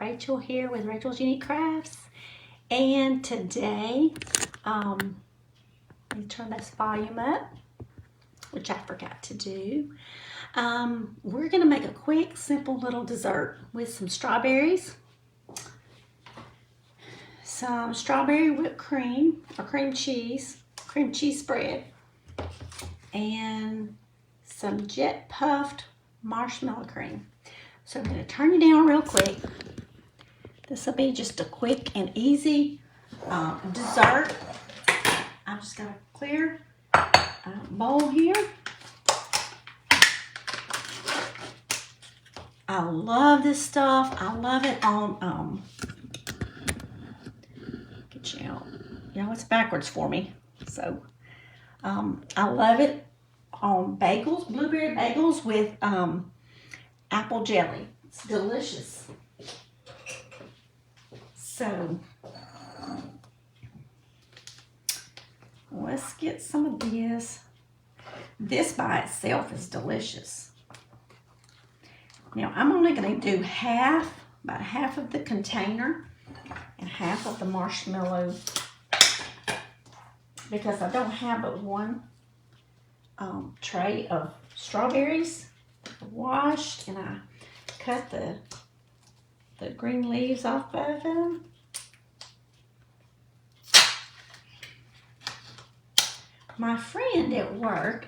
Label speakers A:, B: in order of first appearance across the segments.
A: Rachel here with Rachel's Unique Crafts, and today let me turn this volume up, which I forgot to do. We're gonna make a quick simple little dessert with some strawberries, some strawberry whipped cream or cream cheese spread, and some jet puffed marshmallow cream. So I'm going to turn you down real quick. This will be just a quick and easy dessert. I've just got a clear bowl here. I love this stuff. I love it on, get you out. You know, it's backwards for me. So I love it on bagels, blueberry bagels with apple jelly. It's delicious. So let's get some of this. This by itself is delicious. Now I'm only going to do about half of the container and half of the marshmallow because I don't have but one tray of strawberries washed, and I cut the green leaves off of them. My friend at work,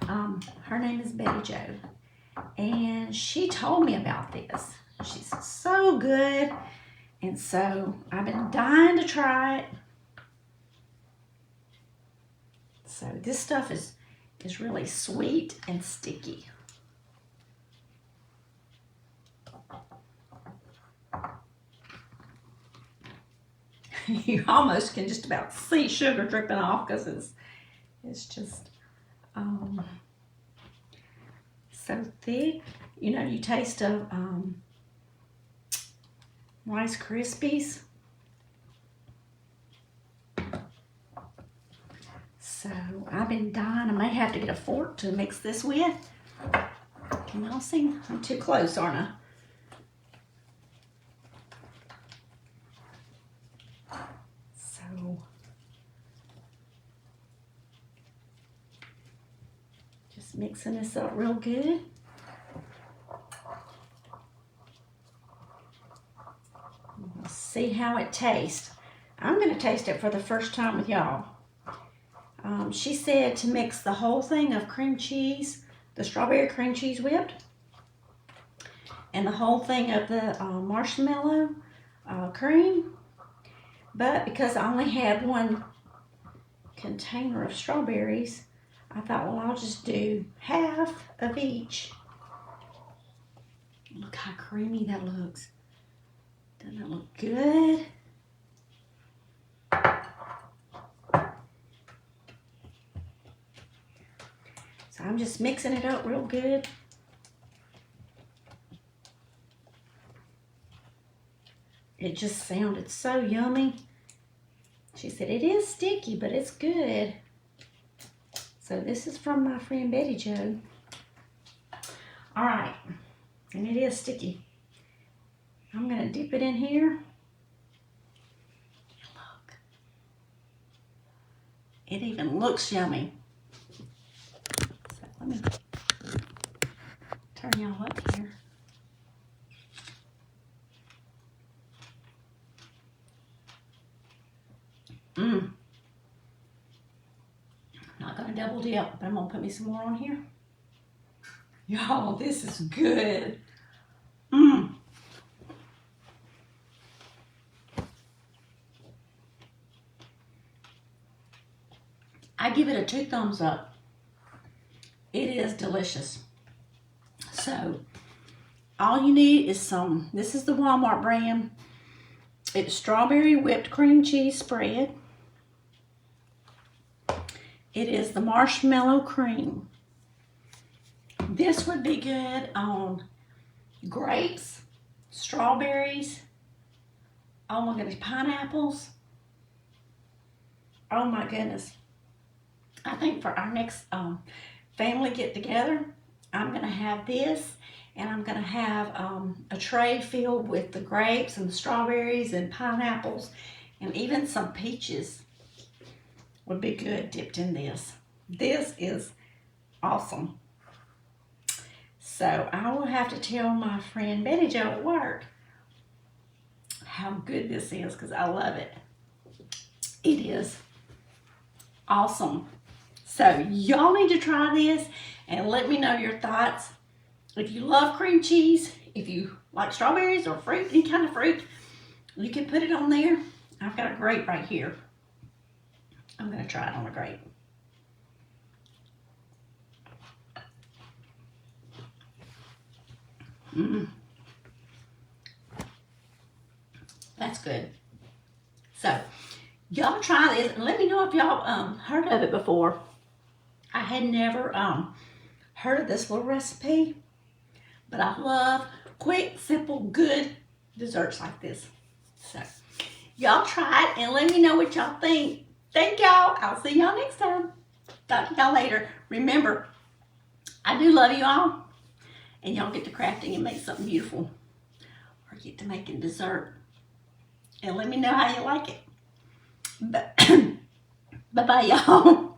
A: her name is Betty Jo, and she told me about this. She said, so good, and so I've been dying to try it. So this stuff is really sweet and sticky. You almost can just about see sugar dripping off because it's just so thick. You know, you taste of Rice Krispies. So I've been dying. I may have to get a fork to mix this with. Can y'all see? I'm too close, aren't I? So just mixing this up real good. Let's see how it tastes. I'm going to taste it for the first time with y'all. She said to mix the whole thing of cream cheese, the strawberry cream cheese whipped, and the whole thing of the marshmallow cream. But because I only had one container of strawberries, I thought, well, I'll just do half of each. Look how creamy that looks. Doesn't that look good? So I'm just mixing it up real good. It just sounded so yummy. She said it is sticky, but it's good. So this is from my friend Betty Jo. All right, and it is sticky. I'm gonna dip it in here. Look, it even looks yummy. Let me turn y'all up here. Not gonna double dip, but I'm gonna put me some more on here. Y'all, this is good. I give it a 2 thumbs up. It is delicious. So all you need is some, this is the Walmart brand. It's strawberry whipped cream cheese spread. It is the marshmallow cream. This would be good on grapes, strawberries, oh my goodness, pineapples. Oh my goodness. I think for our next family get together, I'm gonna have this, And I'm going to have a tray filled with the grapes and the strawberries and pineapples and even some peaches would be good dipped in this. This is awesome. So I will have to tell my friend Betty Jo at work how good this is because I love it. It is awesome. So y'all need to try this and let me know your thoughts. If you love cream cheese, if you like strawberries or fruit, any kind of fruit, you can put it on there. I've got a grape right here. I'm going to try it on a grape. That's good. So, y'all try this and let me know if y'all heard of it before. I had never heard of this little recipe, but I love quick, simple, good desserts like this. So, y'all try it and let me know what y'all think. Thank y'all. I'll see y'all next time. Talk to y'all later. Remember, I do love you all, and y'all get to crafting and make something beautiful, or get to making dessert, and let me know how you like it. Bye-bye, y'all.